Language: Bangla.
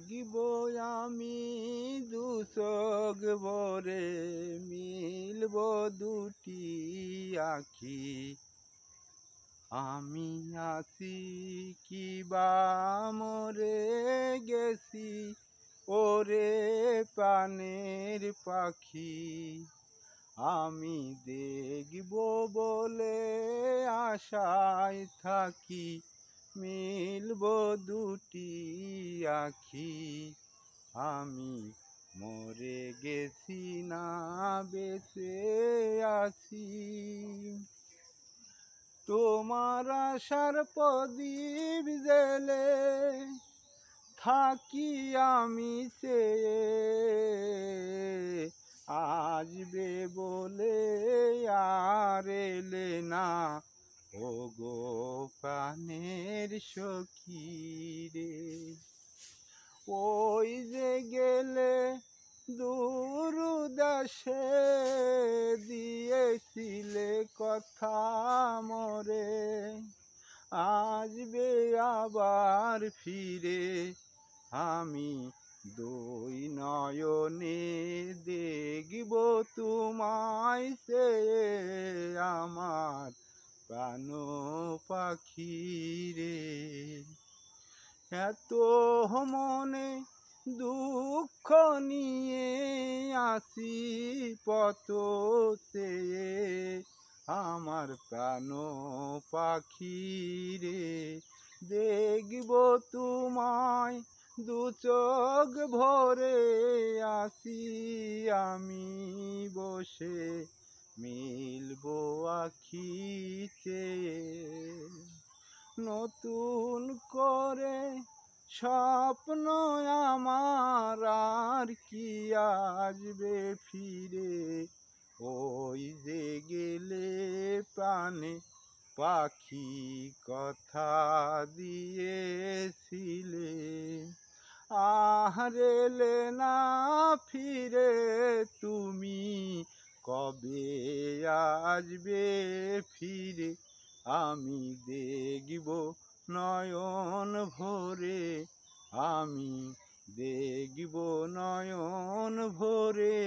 দেখিব আমি দু চোখ ভরে মিলব দুটি আখি। আমি আছি কিবা মরে গেছি ওরে প্রাণের পাখি। আমি দেখব বলে আশায় থাকি মিলব দুটি আখি। আমি মরে গেছি না বেঁচে আছি। তোমার আশার প্রদীপ জেলে থাকি আমি চেয়ে, আসবে বলে আর এলে না ও গো প্রাণের সখী রে। ওই যে গেলে দূর দেশে দিয়েছিলে কথা মরে, আসবে আবার ফিরে। আমি দুই নয়নে দেখব তোমায় চেয়ে আমার প্রাণ পাখি রে। এত মনে দুঃখ নিয়ে আসি পথ চেয়ে আমার প্রাণ পাখি রে। দেখব তোমায় দু চোখ ভরে আছি আমি বসে মিলব আখি চেয়ে। নতুন করে স্বপ্ন আমার আর কি আসবে ফিরে, ওই যে গেলে প্রাণে পাখি কথা দিয়েছিলে। আর এলে না ফিরে তুমি কবে আসবে ফিরে। আমি দেখব নয়ন ভরে, আমি দেখব নয়ন ভরে।